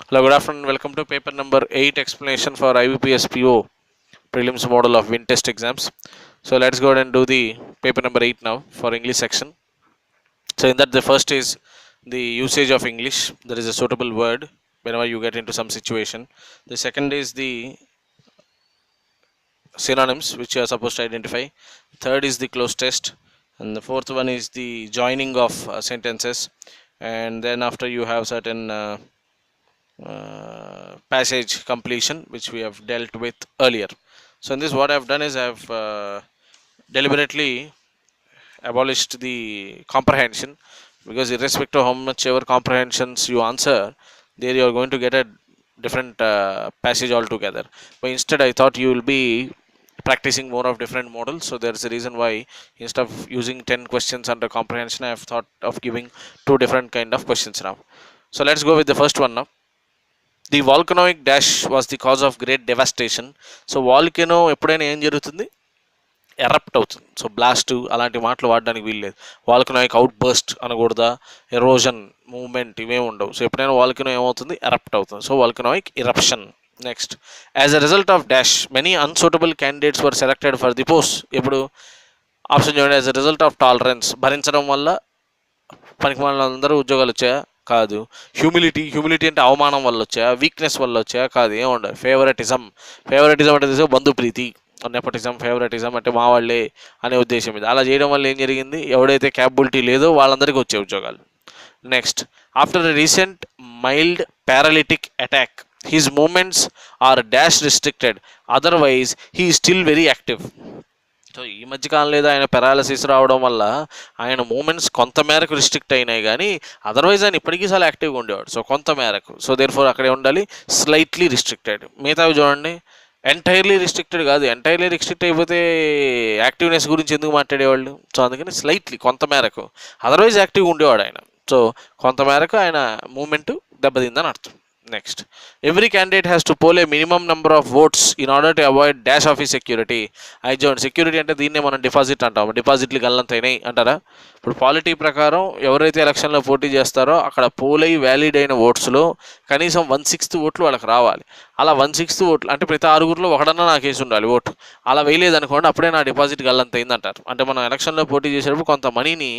Hello, good afternoon. Welcome to paper number 8 explanation for IBPS PO Prelims model of wind test exams. So let's go ahead and do the paper number 8 now for English section. So in that the first is the usage of English. There is a suitable word whenever you get into some situation. The second is the synonyms which you are supposed to identify. Third is the close test. And the fourth one is the joining of sentences. And then after you have certain passage completion which we have dealt with earlier. So in this what I have done is I have deliberately abolished the comprehension, because irrespective of how much ever comprehensions you answer, there you are going to get a different passage altogether. But instead I thought you will be practicing more of different models, so there is a reason why instead of using 10 questions under comprehension I have thought of giving 2 different kind of questions now. So let's go with the first one now. The volcanic dash was the cause of great devastation. So volcano ఎప్పుడైనా ఏం జరుగుతుంది? Erupt అవుతుంది. So blast అలాంటి మాటలు వాడడానికి వీల్లేదు. Volcanic outburst అనకూడదా, erosion movement ఇవేమి ఉండవు. సో ఎప్పుడైనా వాల్కెనో ఏమవుతుంది? ఎరప్ట్ అవుతుంది. So volcanic eruption. Next, as a result of dash many unsuitable candidates were selected for the post. ఇప్పుడు ఆప్షన్ చూడండి. As a result of tolerance, భరించడం వల్ల పనికి వాళ్ళందరూ ఉద్యోగాలు వచ్చాయా? కాదు. హ్యూమిలిటీ అంటే అవమానం వల్ల వచ్చాయా? వీక్నెస్ వల్ల వచ్చాయా? కాదు. ఏముండదు. ఫేవరెటిజం అంటే బంధుప్రీతి. నెపోటిజం, ఫేవరెటిజం అంటే మా వాళ్ళే అనే ఉద్దేశం ఇది. అలా చేయడం వల్ల ఏం జరిగింది? ఎవడైతే క్యాపబిలిటీ లేదో వాళ్ళందరికీ వచ్చే ఉద్యోగాలు. Next, after a recent mild paralytic attack his movements are dash restricted, otherwise he still very active. So ఈ మధ్యకాలం లేదా ఆయన పెరాలసిస్ రావడం వల్ల ఆయన మూమెంట్స్ కొంత మేరకు రిస్ట్రిక్ట్ అయినాయి, కానీ అదర్వైజ్ ఆయన ఇప్పటికీ చాలా యాక్టివ్గా ఉండేవాడు. సో కొంత మేరకు. సో దేర్ ఫోర్ అక్కడే ఉండాలి స్లైట్లీ రిస్ట్రిక్టెడ్. మిగతావి చూడండి, ఎంటైర్లీ రిస్ట్రిక్టెడ్ కాదు. ఎంటైర్లీ రిస్ట్రిక్ట్ అయిపోతే యాక్టివ్నెస్ గురించి ఎందుకు మాట్లాడేవాళ్ళు? సో అందుకని స్లైట్లీ కొంత మేరకు, అదర్వైజ్ యాక్టివ్గా ఉండేవాడు ఆయన. సో కొంత మేరకు ఆయన మూమెంట్ దెబ్బతిందని అర్థం. Next, every candidate has to poll a minimum number of votes in order to avoid dash of ఈ సెక్యూరిటీ. అయితే చూడండి, సెక్యూరిటీ అంటే దీన్నే మనం డిపాజిట్ అంటాము. డిపాజిట్లు గల్లంతైనాయి అంటారా? ఇప్పుడు పాలిటీ ప్రకారం ఎవరైతే ఎలక్షన్లో పోటీ చేస్తారో అక్కడ పోల్ అయ్యి వ్యాలిడ్ అయిన ఓట్స్లో కనీసం 1/6 ఓట్లు వాళ్ళకి రావాలి. అలా 1/6 ఓట్లు అంటే ప్రతి 6గురిలో ఒకడన్నా నాకు వేసి ఉండాలి ఓటు. అలా వేయలేదనుకోండి, అప్పుడే నా డిపాజిట్ గల్లంతైంది అంటారు. అంటే మనం ఎలక్షన్లో పోటీ చేసేటప్పుడు కొంత మనీని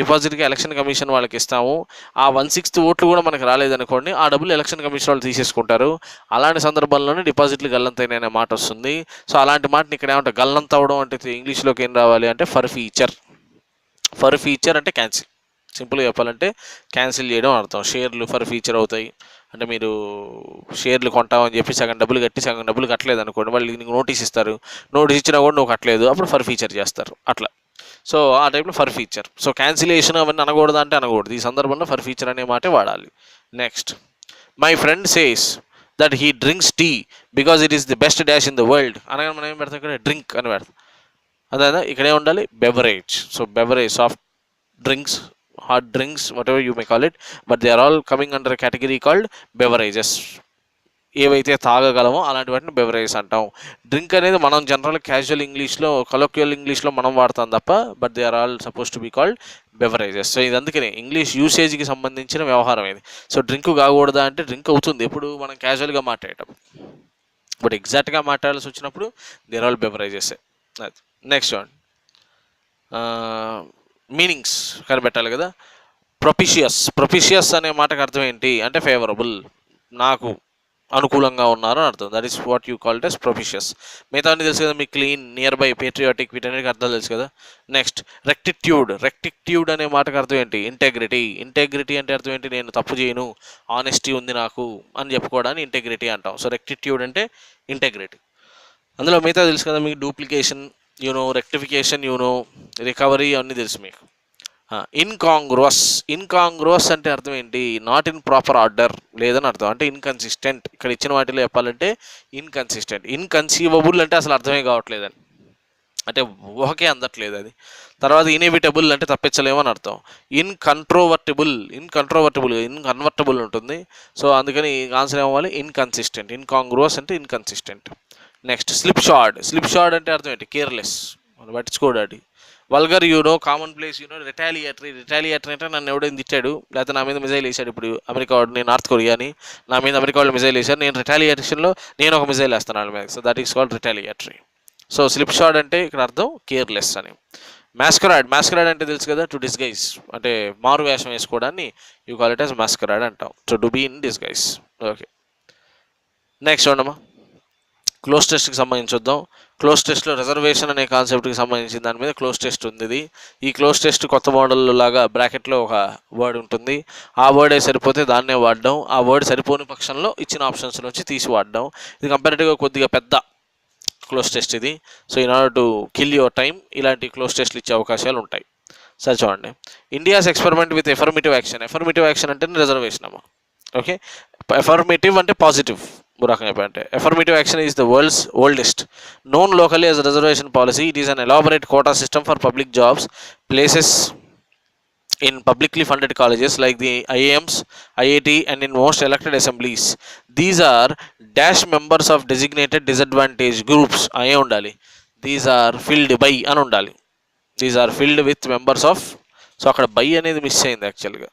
డిపాజిట్గా ఎలక్షన్ కమిషన్ వాళ్ళకి ఇస్తాము. ఆ 1/6 ఓట్లు కూడా మనకి రాలేదనుకోండి, ఆ డబ్బులు ఎలక్షన్ కమిషన్ వాళ్ళు తీసేసుకుంటారు. అలాంటి సందర్భంలోనే డిపాజిట్లు గల్లంతైన అనే మాట వస్తుంది. సో అలాంటి మాటని ఇక్కడ ఏమంటే గల్లంత అవడం అంటే ఇంగ్లీష్లోకి ఏం రావాలి అంటే ఫర్ ఫీచర్. ఫర్ ఫీచర్ అంటే క్యాన్సిల్. సింపుల్గా చెప్పాలంటే క్యాన్సిల్ చేయడం అర్థం. షేర్లు ఫర్ ఫీచర్ అవుతాయి. అంటే మీరు షేర్లు కొంటామని చెప్పి సగం డబ్బులు కట్టి సగం డబ్బులు కట్టలేదు అనుకోండి, వాళ్ళు నీకు నోటీస్ ఇస్తారు. నోటీస్ ఇచ్చినా కూడా నువ్వు కట్టలేదు, అప్పుడు ఫర్ ఫీచర్ చేస్తారు అట్లా. సో ఆ టైప్లో ఫర్ ఫీచర్. సో క్యాన్సిలేషన్ అవన్నీ అనకూడదు అంటే అనకూడదు. ఈ సందర్భంలో ఫర్ ఫీచర్ అనే మాటే వాడాలి. Next, my friend says that he drinks tea because it is the best dash in the world అనగా మనం ఏం పెడతాం? ఇక్కడ డ్రింక్ అని పెడతాం. అదే ఇక్కడే ఉండాలి beverage. So beverage, soft drinks, hot drinks, whatever you may call it, but they are all coming under category called beverages. ఏవైతే తాగగలమో అలాంటి వాటిని బెవరేజెస్ అంటాం. డ్రింక్ అనేది మనం జనరల్ క్యాజువల్ ఇంగ్లీష్లో, కొలోక్యువల్ ఇంగ్లీష్లో మనం వాడతాం తప్ప, but they are all suppose to be called beverages. So ఇది అందుకనే ఇంగ్లీష్ యూసేజ్కి సంబంధించిన వ్యవహారం ఇది. సో డ్రింక్ కాకూడదా అంటే డ్రింక్ అవుతుంది ఎప్పుడు మనం క్యాజువల్గా మాట్లాడటం, బట్ ఎగ్జాక్ట్గా మాట్లాడాల్సి వచ్చినప్పుడు దే ఆర్ ఆల్ బెవరేజెస్. అది నెక్స్ట్ వన్, మీనింగ్స్ కనిపెట్టాలి కదా. ప్రొపిషియస్ అనే మాటకు అర్థం ఏంటి అంటే ఫేవరబుల్, నాకు అనుకూలంగా ఉన్నారు అని అర్థం. That is what you called as propitious. మిగతా అన్ని తెలుసు కదా మీకు, క్లీన్, నియర్ బై, పేట్రియాటిక్, వీటన్నిటికి అర్థాలు తెలుసు కదా. నెక్స్ట్, రెక్టిట్యూడ్ అనే మాటకు అర్థం ఏంటి? ఇంటెగ్రిటీ అంటే అర్థం ఏంటి? నేను తప్పు చేయను, ఆనెస్టీ ఉంది నాకు అని చెప్పుకోవడానికి ఇంటెగ్రిటీ అంటాం. సో రెక్టిట్యూడ్ అంటే ఇంటెగ్రిటీ. అందులో మిగతా తెలుసు కదా మీకు, డూప్లికేషన్ రెక్టిఫికేషన్ రికవరీ అన్నీ తెలుసు మీకు. ఇన్కాంగ్రువస్ అంటే అర్థం ఏంటి? నాట్ ఇన్ ప్రాపర్ ఆర్డర్ లేదని అర్థం. అంటే ఇన్కన్సిస్టెంట్. ఇక్కడ ఇచ్చిన వాటిలో చెప్పాలంటే ఇన్కన్సిస్టెంట్. ఇన్కన్సీవబుల్ అంటే అసలు అర్థమే కావట్లేదని, అంటే ఊహకే అందట్లేదు అది. తర్వాత ఇన్ఎవిటబుల్ అంటే తప్పించలేమని అర్థం. ఇన్కన్వర్టబుల్ ఉంటుంది. సో అందుకని ఆన్సర్ ఏమవ్వాలి? ఇన్కన్సిస్టెంట్. ఇన్కాంగ్రువస్ అంటే ఇన్కన్సిస్టెంట్. నెక్స్ట్, స్లిప్ షార్డ్ అంటే అర్థం ఏంటి? కేర్లెస్, మనం పట్టించుకోడాడి. వల్గర్ కామన్ ప్లేస్ రిటాలియేటరీ అంటే నన్ను ఎవడో తిట్టాడు, లేకపోతే నా మీద మిజైల్ వేసాడు. ఇప్పుడు అమెరికా వాడు, నేను నార్త్ కొరియాని, నా మీద అమెరికా వాళ్ళు మిజైల్ వేశారు, నేను రిటాలియేషన్లో నేను ఒక మిజైల్ వేస్తాను వాళ్ళ మీద. So that is called retaliatory. So slip shot అంటే ఇక్కడ అర్థం కేర్లెస్ అని. మాస్కరాడ్ అంటే తెలుసు కదా, టు డిస్గైజ్ అంటే మారు వేషం వేసుకోవడాన్ని you call it as masquerade అంటాం. So to be in disguise. Okay, next చూడమ్మా, క్లోజ్ టెస్ట్కి సంబంధించి చూద్దాం. క్లోజ్ టెస్ట్లో రిజర్వేషన్ అనే కాన్సెప్ట్కి సంబంధించిన దాని మీద క్లోజ్ టెస్ట్ ఉంది. ఇది ఈ క్లోజ్ టెస్ట్ కొత్త మోడల్ లాగా బ్రాకెట్లో ఒక వర్డ్ ఉంటుంది, ఆ వర్డే సరిపోతే దాన్నే వాడడం, ఆ వర్డ్ సరిపోని పక్షంలో ఇచ్చిన ఆప్షన్స్ నుంచి తీసి వాడడం. ఇది కంపారిటివ్గా కొద్దిగా పెద్ద క్లోజ్ టెస్ట్ ఇది. So in order to kill your time ఇలాంటి క్లోజ్ టెస్ట్లు ఇచ్చే అవకాశాలు ఉంటాయి. సరే చూడండి, India's experiment with affirmative action. Affirmative action అంటే రిజర్వేషన్ అమ్మా. ఓకే, ఎఫర్మేటివ్ అంటే పాజిటివ్ రకంగా అంటే. Affirmative action is the world's oldest known locally as a reservation policy. It is an elaborate quota system for public jobs places in publicly funded colleges like the IIMs, IIT and in most elected assemblies. These are dash members of designated disadvantaged groups. అయ్యే ఉండాలి. These are filled by అని ఉండాలి. These are filled with members of. So అక్కడ by అనేది miss అయింది యాక్చువల్గా.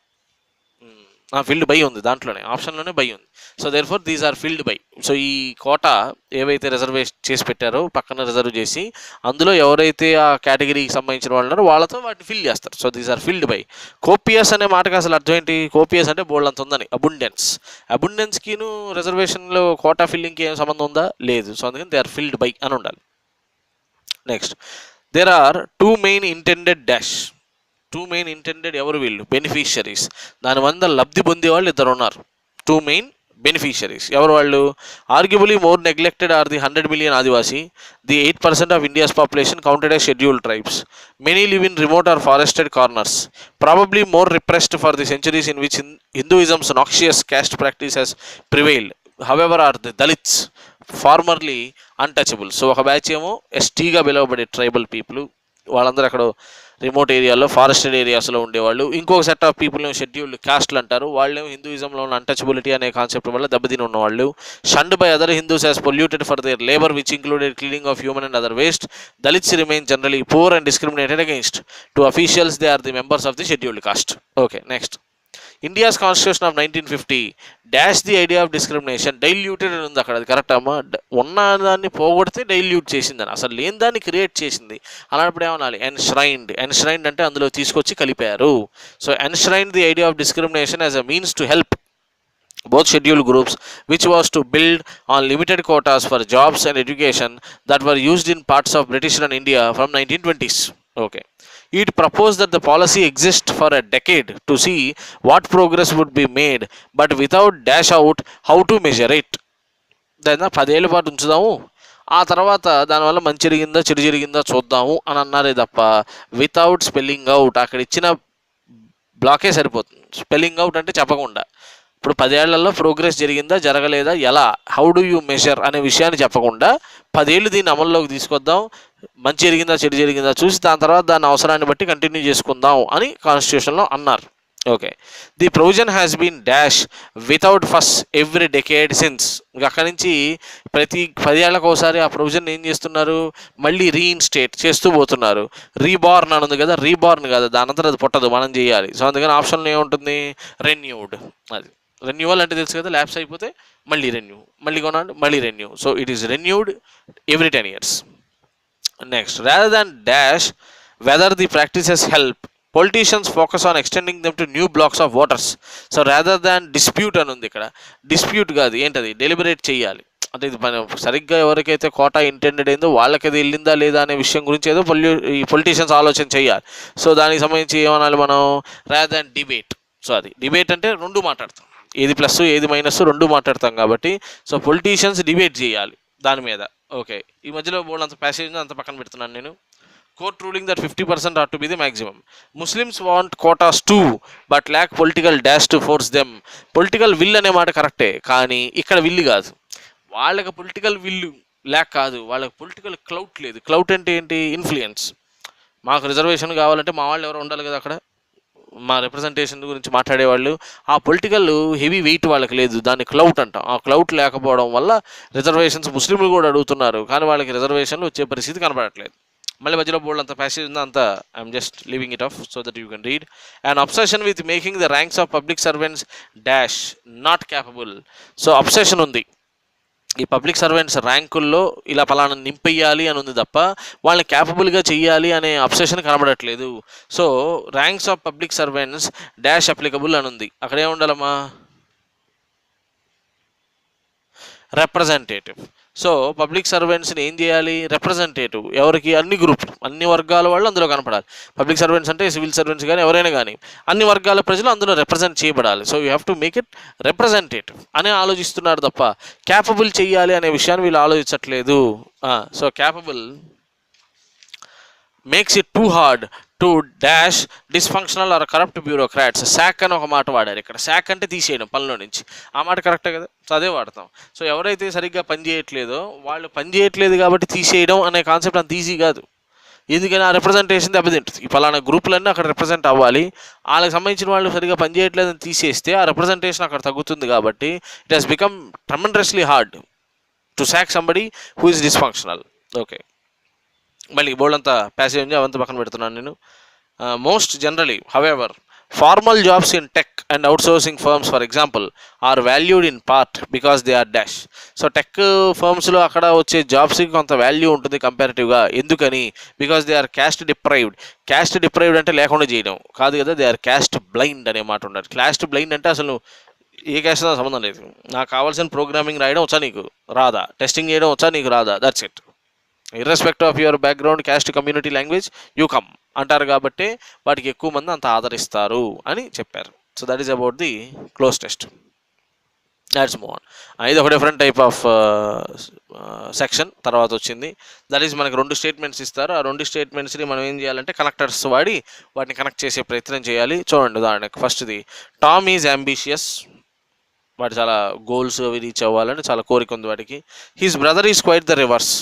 Filled by ఉంది, దాంట్లోనే ఆప్షన్లోనే బై ఉంది. So therefore these are filled by. So ఈ కోటా ఏవైతే రిజర్వేషన్ చేసి పెట్టారో పక్కన రిజర్వ్ చేసి, అందులో ఎవరైతే ఆ కేటగిరీకి సంబంధించిన వాళ్ళు ఉన్నారో వాళ్ళతో వాటిని ఫిల్ చేస్తారు. So these are filled by. Copious అనే మాటకి అసలు అర్థం ఏంటి? కోపియస్ అంటే బోల్డ్ అంత ఉందని, అబుండెన్స్కిను రిజర్వేషన్లో కోటా ఫిల్లింగ్కి ఏం సంబంధం ఉందా? లేదు. సో అందుకని దే ఆర్ ఫిల్డ్ బై అని ఉండాలి. Next, there are two main intended ఎవరు వీళ్ళు? బెనిఫిషియరీస్. దానివల్ల లబ్ధి పొందే వాళ్ళు ఇద్దరు ఉన్నారు. టూ మెయిన్ బెనిఫిషియరీస్ ఎవరు వాళ్ళు? Arguably more neglected are the 100 million Adivasi, the 8% of India's population counted as scheduled tribes. Many live in remote or forested corners. Probably more repressed for the centuries in which Hinduism's noxious caste practice has prevailed. However are the Dalits, formerly untouchable. So ఒక batch ఏమో ఎస్టీగా పిలువబడే tribal people, వాళ్ళందరూ అక్కడ remote ఏరియాలో forested ఏరియాస్లో ఉండేవాళ్ళు. ఇంకొక set of పీపుల్ని షెడ్యూల్డ్ కాస్ట్లు అంటారు, వాళ్ళేమో హిందూయిజంలో ఉన్న అన్టచబిలిటీ అనే కాన్సెప్ట్ వల్ల దెబ్బతిని ఉన్నవాళ్ళు. Shunned by other Hindus as polluted for their labour which included cleaning of human and other waste. Dalits remain generally poor and discriminated against. To officials they are the members of the scheduled caste. Okay, next, India's constitution of 1950 dash the idea of discrimination. Diluted అని ఉంది అక్కడ, అది correct అమ్మా. ఉన్న దాన్ని పోగొడితే dilute చేసిందని, అసలు లేని దాన్ని క్రియేట్ చేసింది. అలాంటప్పుడు ఏమనాలి? ఎన్ష్రైన్డ్ అంటే అందులో తీసుకొచ్చి కలిపారు. So enshrined the idea of discrimination as a means to help both scheduled groups, which was to build on limited quotas for jobs and education that were used in parts of British and India from 1920s. Okay. It proposed that the policy exist for a decade to see what progress would be made, but without dash out how to measure it. దాన్ని 10 ఏళ్ళ పాటు ఉంచుదాము, ఆ తర్వాత దానివల్ల మంచి జరిగిందా చెడు జరిగిందా చూద్దాము అని అన్నారే తప్ప వితౌట్ స్పెల్లింగ్ అవుట్. అక్కడ ఇచ్చిన బ్లాకే సరిపోతుంది. స్పెల్లింగ్ అవుట్ అంటే చెప్పకుండా, ఇప్పుడు 10 ఏళ్లలో ప్రోగ్రెస్ జరిగిందా జరగలేదా, ఎలా, హౌ డు యూ మెజర్ అనే విషయాన్ని చెప్పకుండా 10 ఏళ్ళు దీన్ని అమల్లోకి తీసుకొద్దాం, మంచి జరిగిందా చెడు జరిగిందా చూసి దాని తర్వాత దాని అవసరాన్ని బట్టి కంటిన్యూ చేసుకుందాం అని కాన్స్టిట్యూషన్లో అన్నారు. Okay, the provision has been dash without first every decade since. ఇంకా అక్కడి నుంచి ప్రతి 10 ఏళ్ళకు ఒకసారి ఆ ప్రొవిజన్ ఏం చేస్తున్నారు? మళ్ళీ రీఇన్స్టేట్ చేస్తూ పోతున్నారు. రీబార్న్ అని ఉంది కదా, రీబార్న్ కాదు, దాని అంతా అది పుట్టదు, మనం చేయాలి. సో అందుకని ఆప్షన్లో ఏముంటుంది? రెన్యూడ్. అది రెన్యూవల్ అంటే తెలుసు కదా, ల్యాప్స్ అయిపోతే మళ్ళీ రెన్యూ, మళ్ళీ కొనాలి మళ్ళీ renew. So it is renewed every 10 years. Next, rather than dash whether the practices help, politicians focus on extending them to new blocks of waters. So rather than dispute అని ఉంది ఇక్కడ, dispute కాదు, ఏంటది? Deliberate చేయాలి. అంటే ఇది మనం సరిగ్గా ఎవరికైతే కోటా ఇంటెండెడ్ అయిందో వాళ్ళకి అది వెళ్ళిందా లేదా అనే విషయం గురించి ఏదో ఈ పొలిటీషియన్స్ ఆలోచన చేయాలి. సో దానికి సంబంధించి ఏమనాలి మనం? Rather than debate. సో అది డిబేట్ అంటే రెండు మాట్లాడతాం, ఏది ప్లస్ ఏది మైనస్ రెండు మాట్లాడతాం కాబట్టి. సో పొలిటీషియన్స్ డిబేట్ చేయాలి దాని మీద. ఓకే, ఈ మధ్యలో బోర్డు అంత ప్యాసేజ్ అంత పక్కన పెడుతున్నాను నేను. Court ruling that 50% are to be the maximum. Muslims want quotas too but lack political dash to force them. Political will అనే మాట కరెక్టే, కానీ ఇక్కడ విల్లు కాదు, వాళ్ళకి పొలిటికల్ విల్లు ల్యాక్ కాదు, వాళ్ళకి పొలిటికల్ క్లౌట్ లేదు. క్లౌట్ అంటే ఏంటి? ఇన్ఫ్లుయెన్స్. మాకు రిజర్వేషన్ కావాలంటే మా వాళ్ళు ఎవరు ఉండాలి కదా అక్కడ, మా రిప్రజెంటేషన్ గురించి మాట్లాడేవాళ్ళు. ఆ పొలిటికల్ హెవీ వెయిట్ వాళ్ళకి లేదు, దాన్ని క్లౌట్ అంటాం. ఆ క్లౌట్ లేకపోవడం వల్ల రిజర్వేషన్స్ ముస్లింలు కూడా అడుగుతున్నారు, కానీ వాళ్ళకి రిజర్వేషన్లు వచ్చే పరిస్థితి కనబడట్లేదు. మళ్ళీ మధ్యలో బోల్డ్ అంత ప్యాసేజ్ ఉందా అంతా I'm just leaving it off so that you can read. And obsession with making the ranks of public servants dash not capable. So obsession ఉంది, ఈ పబ్లిక్ సర్వెంట్స్ ర్యాంకుల్లో ఇలా పలానా నింపేయాలి అని ఉంది తప్ప వాళ్ళని క్యాపబుల్గా చెయ్యాలి అనే అబ్సెషన్ కనబడట్లేదు. So ranks of public servants dash applicable అని ఉంది. అక్కడ ఏముండాలమ్మా, రిప్రజెంటేటివ్. సో పబ్లిక్ సర్వెంట్స్ని ఏం చేయాలి, రిప్రజెంటేటివ్. ఎవరికి, అన్ని గ్రూప్లు, అన్ని వర్గాల వాళ్ళు అందులో కనపడాలి. పబ్లిక్ సర్వెంట్స్ అంటే సివిల్ సర్వెంట్స్ కానీ ఎవరైనా కానీ అన్ని వర్గాల ప్రజలు అందులో రిప్రజెంట్ చేయబడాలి. So you have to make it representative అని ఆలోచిస్తున్నారు తప్ప క్యాపబుల్ చెయ్యాలి అనే విషయాన్ని వీళ్ళు ఆలోచించట్లేదు. So capable makes it too hard to dash dysfunctional or corrupt bureaucrats. Sack అని ఒక మాట వాడారు ఇక్కడ. శాక్ అంటే తీసేయడం పనిలో నుంచి. ఆ మాట కరెక్టే కదా, సో అదే వాడతాం. సో ఎవరైతే సరిగ్గా పని చేయట్లేదో వాళ్ళు పని చేయట్లేదు కాబట్టి తీసేయడం అనే కాన్సెప్ట్ అంత ఈజీ కాదు. ఎందుకని ఆ రిప్రజెంటేషన్ దెబ్బతింటుంది. ఈ పలానా గ్రూపులన్నీ అక్కడ రిప్రజెంట్ అవ్వాలి, వాళ్ళకి సంబంధించిన వాళ్ళు సరిగ్గా పనిచేయట్లేదని తీసేస్తే ఆ రిప్రజెంటేషన్ అక్కడ తగ్గుతుంది. కాబట్టి it has become tremendously hard to sack somebody who is dysfunctional. Okay, మళ్ళీ బోల్డ్ అంతా ప్యాసేజ్ ఉంది, అవంతా పక్కన పెడుతున్నాను నేను. Most generally however formal jobs in tech and outsourcing firms for example are valued in part because they are dash. So tech ఫర్మ్స్లో అక్కడ వచ్చే జాబ్స్కి కొంత వాల్యూ ఉంటుంది కంపారిటివ్గా. ఎందుకని, because they are caste deprived. Caste deprived అంటే లేకుండా చేయడం కాదు కదా, దే ఆర్ క్యాస్ట్ బ్లైండ్ అనే మాట ఉండదు. క్యాస్ట్ బ్లైండ్ అంటే అసలు ఏ క్యాస్ట్ సంబంధం లేదు. నాకు కావాల్సిన ప్రోగ్రామింగ్ రాయడం వచ్చా, నీకు రాదా, టెస్టింగ్ చేయడం వచ్చా, నీకు రాదా, that's it. Irrespective of your background, caste, community, language, you come అంటారు కాబట్టి వాటికి ఎక్కువ మంది అంత ఆదరిస్తారు అని చెప్పారు. So that is about the cloze test. That's move on. ఇది ఒక డిఫరెంట్ టైప్ ఆఫ్ సెక్షన్ తర్వాత వచ్చింది. దట్ ఈస్ మనకి 2 స్టేట్మెంట్స్ ఇస్తారు. ఆ 2 స్టేట్మెంట్స్ని మనం ఏం చేయాలంటే కనెక్టర్స్ వాడి వాటిని కనెక్ట్ చేసే ప్రయత్నం చేయాలి. చూడండి, ఉదాహరణకి ఫస్ట్ది టామ్ ఈజ్ అంబిషియస్. వాడు చాలా గోల్స్ అవి రీచ్ అవ్వాలని చాలా కోరిక ఉంది వాడికి. His brother is quite the reverse.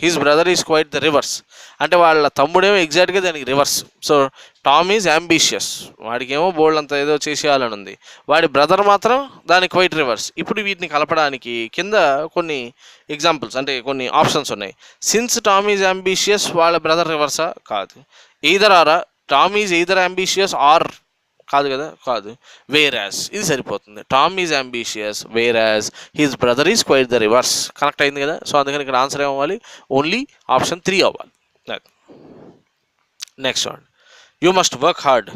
His brother is quite the reverse అంటే వాళ్ళ తమ్ముడేమో ఎగ్జాక్ట్గా దానికి reverse. So Tom is ambitious, వాడికేమో బోల్డ్ అంత ఏదో చేసేయాలని ఉంది, వాడి బ్రదర్ మాత్రం దానికి క్వైట్ రివర్స్. ఇప్పుడు వీటిని కలపడానికి కింద కొన్ని ఎగ్జాంపుల్స్ అంటే కొన్ని ఆప్షన్స్ ఉన్నాయి. సిన్స్ టామ్ ఈజ్ అంబిషియస్, వాళ్ళ బ్రదర్ రివర్సా కాదు. ఎయిదర్ ఆరా, Tom is either ambitious or కాదు కదా, కాదు. వేరాజ్ ఇది సరిపోతుంది. Tom is ambitious whereas his brother is quite the reverse. Connect అయింది కదా. సో అందుకని ఇక్కడ ఆన్సర్ ఏమవ్వాలి, ఓన్లీ ఆప్షన్ 3 అవ్వాలి. Next one, you must work hard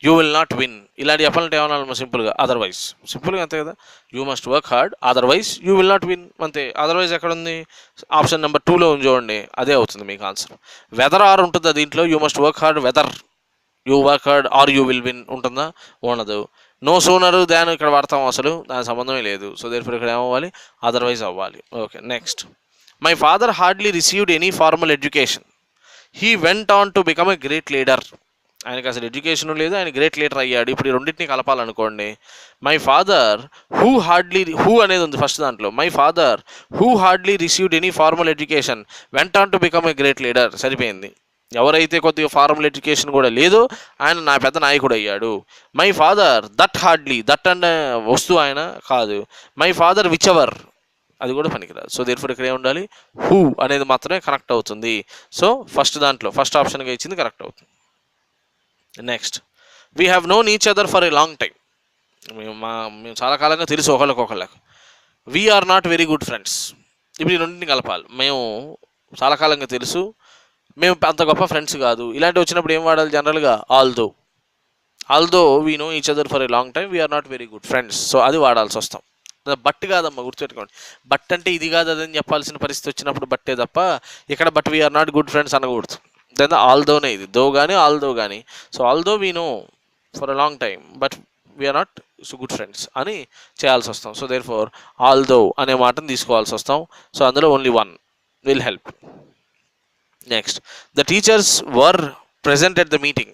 you will not win. ఇలాంటి చెప్పాలంటే ఏమన్నా సింపుల్గా అదర్వైజ్, సింపుల్గా అంతే కదా. You must work hard otherwise you will not win అంతే. అదర్వైజ్ ఎక్కడ ఉంది, ఆప్షన్ నెంబర్ 2లో ఉంది చూడండి, అదే అవుతుంది మీకు ఆన్సర్. వెదర్ ఆర్ ఉంటుందా దీంట్లో, you must work hard whether you work hard or you will win ఉంటుందా, ఉండదు. నో సూనరు దాని ఇక్కడ వాడతాం, అసలు దాని సంబంధమే లేదు. సో దేర్ఫోర్ ఇక్కడ ఏమవ్వాలి, అదర్వైజ్ అవ్వాలి. Okay, next, my father hardly received any formal education, he went on to become a great leader. ఆయనకి అసలు ఎడ్యుకేషన్ లేదు, ఆయన గ్రేట్ లీడర్ అయ్యాడు. ఇప్పుడు ఈ రెండింటిని కలపాలనుకోండి. మై ఫాదర్ హూ అనేది ఉంది ఫస్ట్ దాంట్లో. My father who hardly received any formal education went on to become a great leader, సరిపోయింది. ఎవరైతే కొద్దిగా ఫార్మల్ ఎడ్యుకేషన్ కూడా లేదో ఆయన నా పెద్ద నాయకుడు అయ్యాడు. My father that hardly, that అనే వస్తువు ఆయన కాదు. మై ఫాదర్ విచ్ ఎవర్ అది కూడా పనికిరాదు. సో దేర్ఫోర్ ఇక్కడ ఏమి ఉండాలి, హూ అనేది మాత్రమే కరెక్ట్ అవుతుంది. సో ఫస్ట్ దాంట్లో ఫస్ట్ ఆప్షన్గా ఇచ్చింది కరెక్ట్ అవుతుంది. Next, we have known each other for a long time. మేము చాలా కాలంగా తెలుసు ఒకళ్ళకొకళ్ళకు. We are not very good friends. ఇప్పుడు ఈ రెండింటిని కలపాలి. మేము చాలా కాలంగా తెలుసు, మేము అంత గొప్ప ఫ్రెండ్స్ కాదు. ఇలాంటివి వచ్చినప్పుడు ఏం వాడాలి జనరల్గా, although we know each other for a long time we're not very good friends. So అది వాడాల్సి వస్తాం. బట్ కాదమ్మా, గుర్తుపెట్టుకోండి. బట్ అంటే ఇది కాదు అదని చెప్పాల్సిన పరిస్థితి వచ్చినప్పుడు బట్టే తప్ప ఇక్కడ but we're not good friends అనకూడదు. దాని ఆల్దోనే, ఇది దో కానీ ఆల్దో కానీ. So although we know for a long time but we're not good friends అని చేయాల్సి వస్తాం. సో దేర్ఫోర్ ఆల్దో అనే మాటను తీసుకోవాల్సి వస్తాం. సో అందులో only 1 will help. Next, the teachers were present at the meeting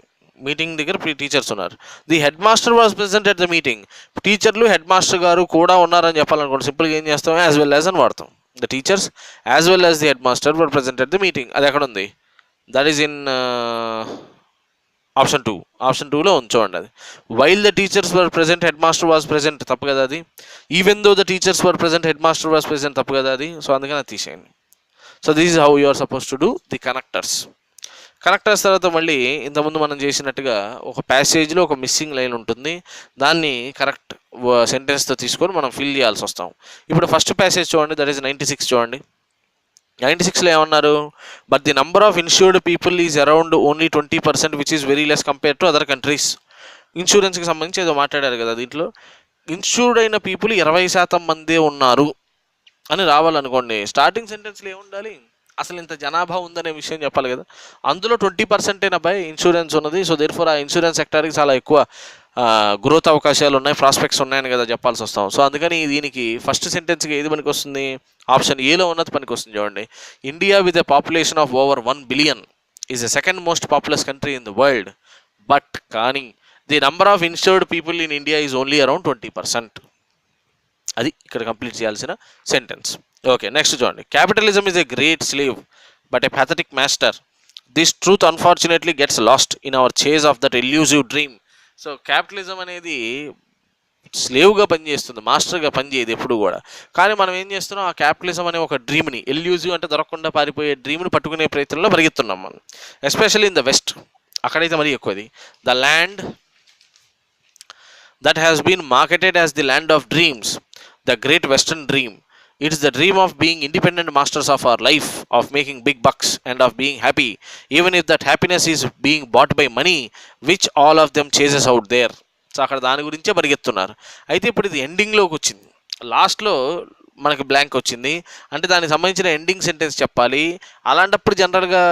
దగ్గర టీచర్స్ ఉన్నారు. The head master was present at the meeting. టీచర్లు హెడ్ మాస్టర్ గారు కూడా ఉన్నారని చెప్పాలనుకోండి, సింపుల్గా ఏం చేస్తాం, యాజ్ వెల్ యాజ్ అని వాడతాం. The teachers as well as the head master were present at the meeting. అది ఎక్కడ ఉంది, that is in option 2. Option 2లో ఉంచోండి అది. While the teachers were present head master was present తప్పు కదా అది. Even though the teachers were present head master was present తప్పు కదా అది. సో అందుకని అది తీసేయండి. So this is how you are supposed to do the connectors. Connectors తర్వాత మళ్ళీ ఇంతకుముందు మనం చేసినట్టుగా ఒక ప్యాసేజ్లో ఒక మిస్సింగ్ లైన్ ఉంటుంది, దాన్ని కరెక్ట్ సెంటెన్స్తో తీసుకొని మనం ఫిల్ చేయాల్సి వస్తాం. ఇప్పుడు ఫస్ట్ ప్యాసేజ్ చూడండి, దట్ ఈస్ 96 చూడండి. 96లో ఏమన్నారు, but the number of insured people is around only 20%, which is very less compare to other countries. ఇన్సూరెన్స్కి సంబంధించి ఏదో మాట్లాడారు కదా, దీంట్లో ఇన్సూర్డ్ అయిన పీపుల్ 20% మందే ఉన్నారు అని రావాలనుకోండి. స్టార్టింగ్ సెంటెన్స్లో ఏముండాలి, అసలు ఇంత జనాభా ఉందనే విషయం చెప్పాలి కదా. అందులో 20% అబ్బాయి ఇన్సూరెన్స్ ఉన్నది. సో దేర్ ఫోర్ ఆ ఇన్సూరెన్స్ సెక్టార్కి చాలా ఎక్కువ గ్రోత్ అవకాశాలు ఉన్నాయి, ప్రాస్పెక్ట్స్ ఉన్నాయని కదా చెప్పాల్సి వస్తాం. సో అందుకని దీనికి ఫస్ట్ సెంటెన్స్కి ఏది పనికి వస్తుంది, ఆప్షన్ ఏలో ఉన్నది పనికి వస్తుంది. చూడండి, India with a population of over 1 billion is the second most populous country in the world, but కానీ the number of insured people in India is only around 20%. అది ఇక్కడ కంప్లీట్ చేయాల్సిన సెంటెన్స్. ఓకే, నెక్స్ట్ చూడండి, capitalism is a great slave but a pathetic master. This truth unfortunately gets lost in our chase of that elusive dream. So capitalism అనేది స్లేవ్గా పనిచేస్తుంది, మాస్టర్గా పనిచేయదు ఎప్పుడు కూడా. కానీ మనం ఏం చేస్తున్నాం, ఆ క్యాపిటలిజం అనే ఒక డ్రీమ్ని, ఎల్యూజివ్ అంటే దొరకకుండా పారిపోయే డ్రీమ్ని పట్టుకునే ప్రయత్నంలో పరిగెత్తున్నాం మనం, ఎస్పెషల్లీ ఇన్ ద వెస్ట్. అక్కడైతే మరీ ఎక్కువది. The land that has been marketed as the land of dreams, the great western dream. It is the dream of being independent masters of our life, of making big bucks and of being happy, even if that happiness is being bought by money, which all of them chases out there. So అక్కడ దాని గురించే పరిగెత్తున్నారు. అయితే ఇప్పుడు ఇది ఎండింగ్లోకి వచ్చింది, లాస్ట్లో మనకి blank వచ్చింది, అంటే దానికి సంబంధించిన ఎండింగ్ సెంటెన్స్ చెప్పాలి. అలాంటప్పుడు జనరల్గా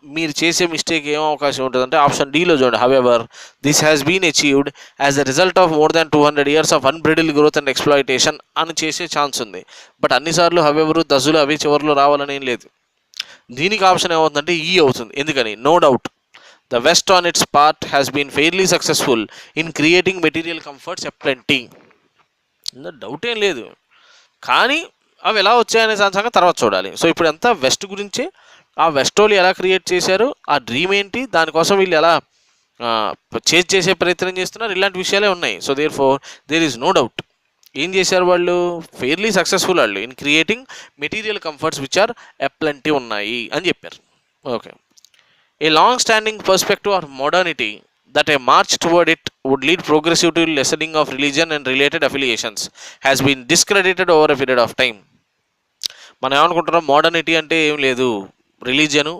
మీరు చేసే మిస్టేక్ ఏం అవకాశం ఉంటుందంటే ఆప్షన్ డీలో చూడండి, however this has been achieved as the result of more than 200 years of unbridled growth and exploitation అని చేసే ఛాన్స్ ఉంది. బట్ అన్నిసార్లు హవెవరు దజులు అవి చివరిలో రావాలని ఏం లేదు. దీనికి ఆప్షన్ ఏమవుతుందంటే ఈ అవుతుంది. ఎందుకని, no doubt the west on its part has been fairly successful in creating material comforts aplenty. Doubt ఏం లేదు, కానీ అవి ఎలా వచ్చాయనే సంగతి తర్వాత చూడాలి. సో ఇప్పుడు అంతా వెస్ట్ గురించే, ఆ వెస్ట్ వాళ్ళు ఎలా క్రియేట్ చేశారు, ఆ డ్రీమ్ ఏంటి, దానికోసం వీళ్ళు ఎలా చేసే ప్రయత్నం చేస్తున్నారు, ఇలాంటి విషయాలే ఉన్నాయి. So therefore there is no doubt ఏం చేశారు వాళ్ళు, ఫెయిర్లీ సక్సెస్ఫుల్ వాళ్ళు in creating material comforts which are aplenty ఉన్నాయి అని చెప్పారు. Okay, a long standing perspective of modernity that a march toward it would lead progressive to lessening of religion and related affiliations has been discredited over a period of time. మనం ఏమనుకుంటున్నాం, modernity అంటే ఏం లేదు, religion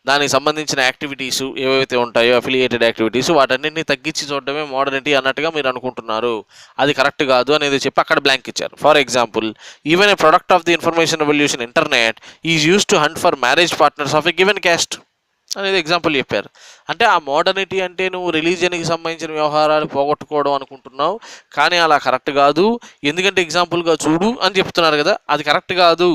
దానికి సంబంధించిన activities ఏవైతే ఉంటాయో affiliated activities వాటన్నింటినీ తగ్గించి చూడడమే మోడర్నిటీ అన్నట్టుగా మీరు అనుకుంటున్నారు, అది కరెక్ట్ కాదు అనేది చెప్పి అక్కడ బ్లాంక్ ఇచ్చారు. For example, even a product of the information revolution internet is use to hunt for marriage partners of a given caste అనేది ఎగ్జాంపుల్ చెప్పారు. అంటే ఆ మోడర్నిటీ అంటే నువ్వు రిలీజియన్కి సంబంధించిన వ్యవహారాలు పోగొట్టుకోవడం అనుకుంటున్నావు, కానీ అలా కరెక్ట్ కాదు, ఎందుకంటే ఎగ్జాంపుల్గా చూడు అని చెప్తున్నారు కదా, అది కరెక్ట్ కాదు,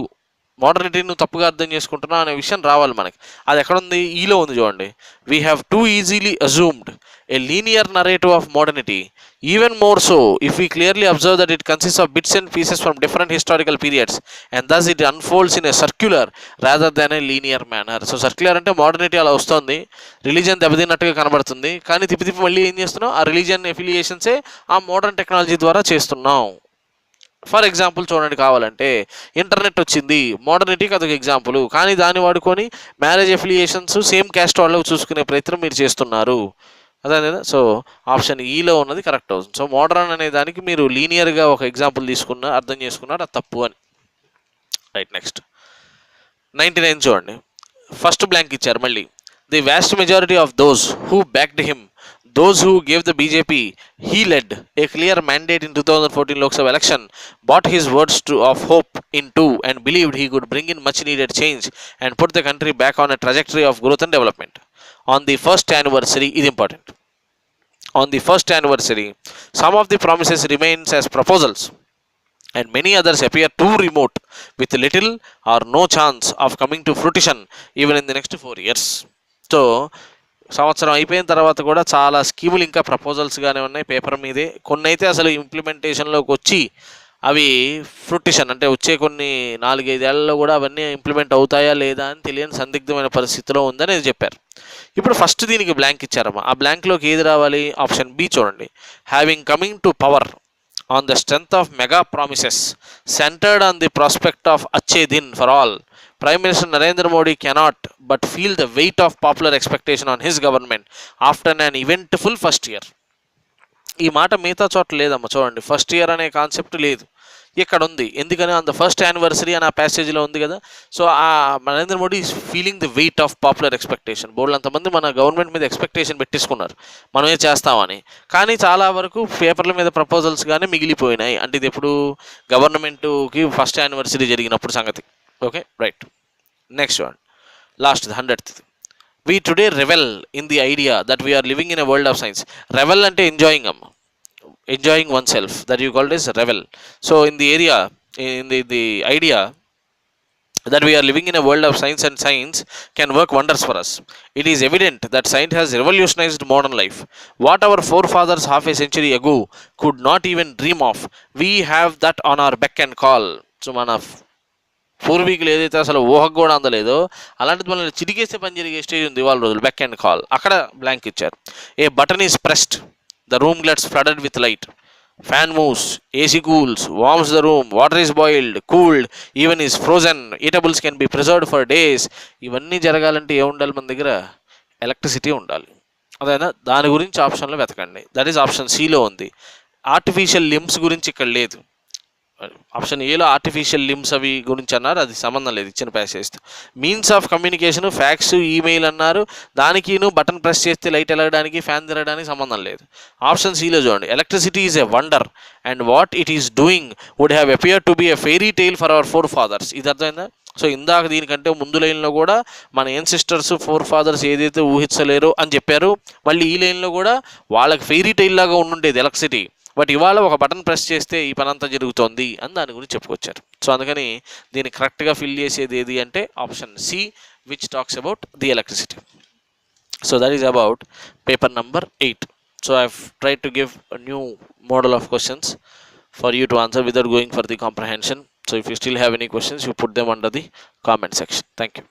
మోడర్నిటీ నువ్వు తప్పుగా అర్థం చేసుకుంటున్నావు అనే విషయం రావాలి మనకి. అది ఎక్కడుంది, ఈలో ఉంది చూడండి. We have too easily assumed a linear narrative of modernity, even more so if we clearly observe that it consist of bits and pieces from different historical periods and thus it unfolds in a circular rather than a linear manner. So circular అంటే modernity అలా వస్తుంది, religion దెబ్బతిన్నట్టుగా కనబడుతుంది, కానీ తిప్పి తిప్పి మళ్ళీ ఏం చేస్తున్నావు, ఆ రిలీజియన్ ఎఫిలియేషన్సే ఆ మోడర్న్ టెక్నాలజీ ద్వారా చేస్తున్నాం. ఫర్ ఎగ్జాంపుల్ చూడండి, కావాలంటే ఇంటర్నెట్ వచ్చింది, మోడర్నిటీకి అదొక ఎగ్జాంపుల్, కానీ దాన్ని వాడుకొని మ్యారేజ్ ఎఫిలియేషన్స్ సేమ్ క్యాస్ట్ వాళ్ళకు చూసుకునే ప్రయత్నం మీరు చేస్తున్నారు, అదే కదా. సో ఆప్షన్ ఈలో ఉన్నది కరెక్ట్ అవుతుంది. సో మోడర్న్ అనే దానికి మీరు లీనియర్గా ఒక ఎగ్జాంపుల్ తీసుకున్న అర్థం చేసుకున్నారు, అది తప్పు అని. రైట్, నెక్స్ట్ 99 చూడండి, ఫస్ట్ బ్లాంక్ ఇచ్చారు మళ్ళీ. The vast majority of those who backed him, those who gave the BJP he led a clear mandate in 2014 Lok Sabha election, bought his words of hope into and believed he could bring in much needed change and put the country back on a trajectory of growth and development. On the first anniversary, is important, on the first anniversary some of the promises remains as proposals and many others appear too remote with little or no chance of coming to fruition even in the next 4 years. So సంవత్సరం అయిపోయిన తర్వాత కూడా చాలా స్కీములు ఇంకా ప్రపోజల్స్గానే ఉన్నాయి paper మీదే, కొన్ని అయితే అసలు ఇంప్లిమెంటేషన్లోకి వచ్చి అవి ఫ్రూటిషన్ అంటే వచ్చే కొన్ని 4-5 ఏళ్లలో కూడా అవన్నీ ఇంప్లిమెంట్ అవుతాయా లేదా అని తెలియని సందిగ్ధమైన పరిస్థితిలో ఉందని చెప్పారు. ఇప్పుడు ఫస్ట్ దీనికి బ్లాంక్ ఇచ్చారమ్మా, ఆ బ్లాంక్లోకి ఏది రావాలి, ఆప్షన్ బి చూడండి. Having coming to power on the strength of mega promises centered on the prospect of अच्छे दिन for all, Prime Minister Narendra Modi cannot but feel the weight of popular expectation on his government after an eventful first year. ఈ మాట మిగతా చోట్ల లేదమ్మా, చూడండి. First year అనే concept లేదు, ఇక్కడ ఉంది. ఎందుకని ఆన్ ద ఫస్ట్ యానివర్సరీ అని ఆ ప్యాసేజ్లో ఉంది కదా. సో ఆ Narendra Modi is feeling the weight of popular expectation. Bold అంతమంది మన గవర్నమెంట్ మీద ఎక్స్పెక్టేషన్ పెట్టేసుకున్నారు, మనమే చేస్తామని. కానీ చాలా వరకు పేపర్ల మీద ప్రపోజల్స్ కానీ మిగిలిపోయినాయి. అంటే ఇది ఎప్పుడు గవర్నమెంట్కి ఫస్ట్ యానివర్సరీ జరిగినప్పుడు సంగతి. Okay, right. Next one, last 100th. We today revel in the idea that we are living in a world of science. Revel ante enjoying oneself, that you called as revel. So in the area, in the idea that we are living in a world of science, and science can work wonders for us. It is evident that science has revolutionized modern life. What our forefathers half a century ago could not even dream of, we have that on our beck and call. So mana పూర్వీకులు ఏదైతే అసలు ఊహకు కూడా అందలేదో అలాంటిది మనల్ని చిటికేస్తే పని జరిగే stage ఉంది ఇవాళ రోజులు. బెక్ అండ్ కాల్, అక్కడ బ్లాంక్ ఇచ్చారు. A button is pressed, the room gets flooded with light, fan moves, AC cools, warms the room, water is boiled, cooled, even is frozen, eatables can be preserved for days. ఇవన్నీ జరగాలంటే ఏముండాలి మన దగ్గర? Electricity ఉండాలి. అదేనా, దాని గురించి ఆప్షన్లో వెతకండి. దట్ ఈజ్ ఆప్షన్ సిలో ఉంది. ఆర్టిఫిషియల్ లిమ్స్ గురించి ఇక్కడ లేదు. ఆప్షన్ ఏలో ఆర్టిఫిషియల్ లిమ్స్ అవి గురించి అన్నారు, అది సంబంధం లేదు ఇచ్చిన ప్యాసేజ్తో. Means of communication, fax, email అన్నారు, దానికి బటన్ ప్రెస్ చేస్తే లైట్ వెళ్ళడానికి, ఫ్యాన్ తిరగడానికి సంబంధం లేదు. ఆప్షన్ సిలో చూడండి, electricity is a wonder and what it is doing would have appear to be a fairy tale for our forefathers. ఇది అర్థమైందా? సో ఇందాక దీనికంటే ముందు లైన్లో కూడా మన ఏన్సిస్టర్స్, ఫోర్ ఫాదర్స్ ఏదైతే ఊహించలేరు అని చెప్పారు, మళ్ళీ ఈ లైన్లో కూడా వాళ్ళకి ఫెయిరీ టైల్ లాగా ఉండుండేది ఎలక్ట్రిసిటీ, బట్ ఇవాళ ఒక బటన్ ప్రెస్ చేస్తే ఈ పని అంతా జరుగుతోంది అని దాని గురించి చెప్పుకొచ్చారు. సో అందుకని దీన్ని కరెక్ట్గా ఫిల్ చేసేది ఏది అంటే option C, which talks about the electricity. So that is about paper number 8. So I have tried to give a new model of questions for you to answer without going for the comprehension. So if you still have any questions, you put them under the comment section. Thank you.